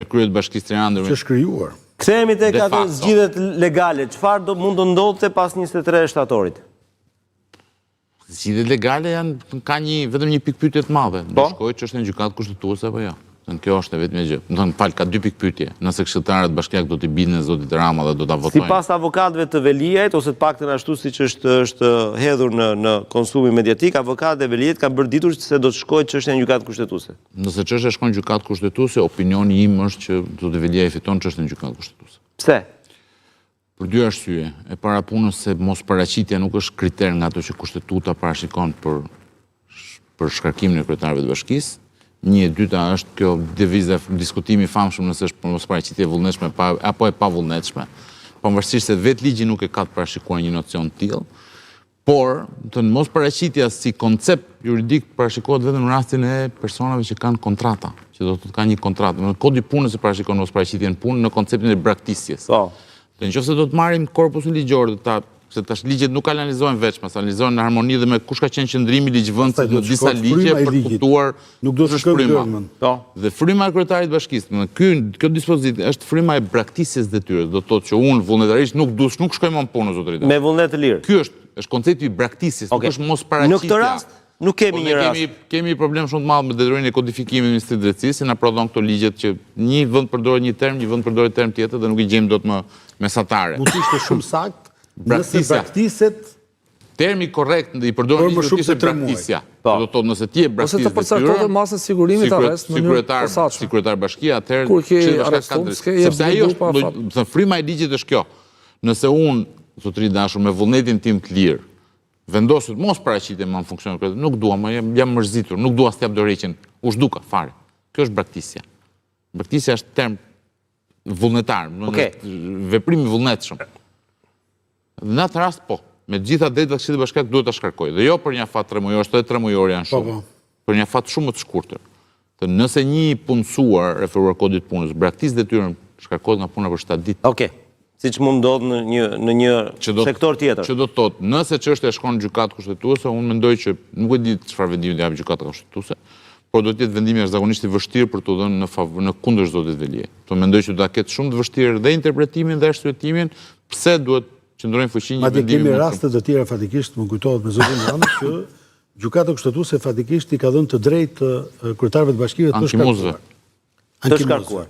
kryet Bashkisë Tiranë. Që shkrijuar. Kthehemi tek ato zgjidhjet legale. Çfarë do mund të ndodhte pas 23 shtatorit? Zgjidhjet legale ka vetëm një pikë pyetje të madhe. Do shkojë ç'është në gjykatë kushtetuese apo jo? Kjo është e vetmja gjë. Do të thënë ka dy pikë pyetje. Nëse këshilltarët bashkiak do t'i bindën zotit Rama dhe do ta votojnë. Sipas avokatëve të Veliajt ose të paktën ashtu siç është hedhur në konsumin mediatik, avokatët e Veliajt kanë bërë ditur se do të shkojë çështja në gjykatë kushtetuese. Nëse çështja shkon në gjykatë kushtetuese, opinioni im është që zoti Veliaj fiton çështën në gjykatë kushtetuese. Pse? Për dy arsye. E para punës se mosparaqitja nuk është kriter nga ato që kushtetuta parashikon për shkarkimin e kryetarëve të bashkisë. Një, dyta është kjo deviza, diskutimi famshëm nëse është për mosparaqitje e vullnetshme apo e pavullnetshme. Pavarësisht se vetë ligji nuk e ka të parashikuar një nocion të tillë, por të mosparaqitja si koncept juridik parashikohet vetëm në rastin e personave që kanë kontrata, që do të kanë një kontratë. Në kodi punës e parashikon mosparaqitjen punë në konceptin e braktisjes. Nëse do të marrim korpusin ligjor, se tash ligjet nuk analizojnë veç, mas analizojnë në harmoni dhe me kush ka qenë qëndrimi ligjvendës në disa ligje për të kuptuar fryma. Dhe fryma e kryetarit bashkisë, kjo dispozit është fryma e braktisjes detyrës, do të thotë që unë vullnetarisht nuk shkoj më në punë zotëritar. Me vullnet të lirë. Ky është koncepti i braktisjes, nuk është mosparaqitja. Në këtë rast nuk kemi një rast. Kemi një problem shumë të madh me detyrimin e kodifikimit të Ministrisë së Drejtësisë, na prodhon këto ligjet që një vend përdoret një term, një vend përdoret term tjetër dhe nuk i gjejmë dot më mesatare. Mund të ishte shumë saktë. Nëse braktiset... Termi korrekt i përdojnë një të braktisja. Do të thotë nëse ti e braktis dhe tyra... Ose të përcaktohet masën sigurimit arrest në një posaçme. Si kryetar bashkia, atëherë... Kur ke arrestum, s'ke je bëdu pa fatë. Fryma e ligjit është kjo. Nëse unë, zotëri dashur, me vullnetin tim të lirë, vendosit mos paraqitje më në funksion kryetar, nuk dua, jam mërzitur, nuk dua s'jap dorëheqjen, u zhduka fare. Kjo është braktisja. Braktisja është term vullnetar, veprim i vullnetshëm. Në atë rast, po, me gjitha drejtat e Këshillit Bashkiak duhet ta shkarkoj. Dhe jo për një afat 3 mujor, edhe 3 mujor janë shumë. Për një afat shumë të shkurtër. Nëse një punësuar referuar kodit punës, braktis detyrën shkarkohet nga puna për 7 ditë. Okej. Siç mund ndodh në një sektor tjetër. Që do të thotë, nëse çështja shkon në gjykatë kushtetuese, unë mendoj që nuk e di çfarë vendimi do japë gjykata kushtetuese, por do të jetë vendimi jashtëzakonisht i vështirë për të dhënë në kundër zotit Veliaj. Mendoj që do ta ketë shumë të vështirë dhe interpretimin dhe arsyetimin pse duhet qëndrojnë fuqi një vendimi. Kemi raste të tjera fatikisht, më kujtohet me zotin Rama, që gjykata kushtetuese fatikisht i ka dhënë të drejtë kryetarëve të bashkive të shkarkuar. Të shkarkuar.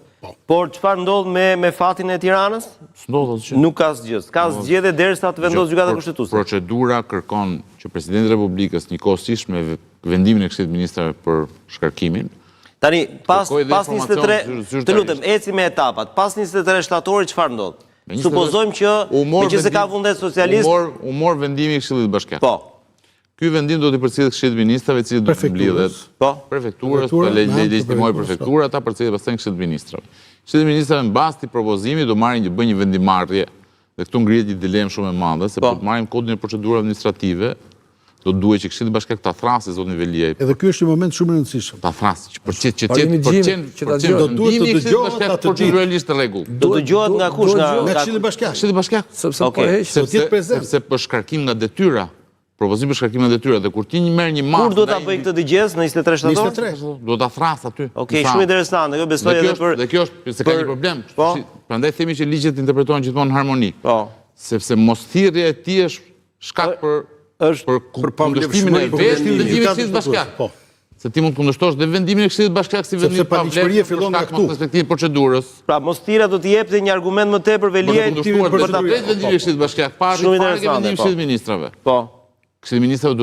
Por çfarë ndodh me fatin e Tiranës? S'ndodh asgjë. Nuk ka asgjë. Ka zgjedhje derisa të vendosë gjykata kushtetuese. Procedura kërkon që Presidenti i Republikës njëkohësisht me vendimin e Këshillit të Ministrave për shkarkimin. Tani, pas 23, të lutem, eci me etapat. Pas 23 shtatorit çfarë ndodh? Supozojmë që meqenëse ka vullnet socialist... U mor vendimi i Këshillit Bashkiak. Po. Ky vendim do t'i përcjellet Këshillit të Ministrave, i cili do të mbledhet prefekturës, legjitimoj prefektura, ata përcjellet pastaj Këshillit të Ministrave. Këshilli të Ministrave mbas këtij propozimi do bëjë një vendimarrje, dhe këtu ngrihet një dilemë shumë e madhe, se po të marrim kodin e procedurave administrative, do duhet që Këshilli Bashkiak ta thrasë zotin Veliaj. Edhe ky është një moment shumë i rëndësishëm. Ta thrasë, do duhet të dëgjohet atë proceduralisht rregull. Do dëgjohet nga kush? Nga Këshilli Bashkiak. Këshilli Bashkiak. Sepse për shkarkim nga detyra, propozim për shkarkim nga detyra, dhe kur ti merr një masë... Kur do ta bëj këtë dëgjes në 23 shtator? 23. Do ta thrasë aty. Okej, shumë interesante. Kjo besoj edhe për... Dhe kjo është se ka një problem. Prandaj themi që ligjet interpretohen gjithmonë në harmoni. Sepse mosthirrja e tij është shkak për kundërshtimin e vetë të vendimit të Këshillit Bashkiak. Se ti mund të kundërshtosh dhe vendimin e Këshillit Bashkiak si vendim pa vlerë fillon nga këtu. Perspektivën procedurës. Pra mosthira do të jepte një argument më tepër Veliaj për ta vendimit e Këshillit Bashkiak, pa vendimi i Këshillit të Ministrave. Po. Këshilli i Ministrave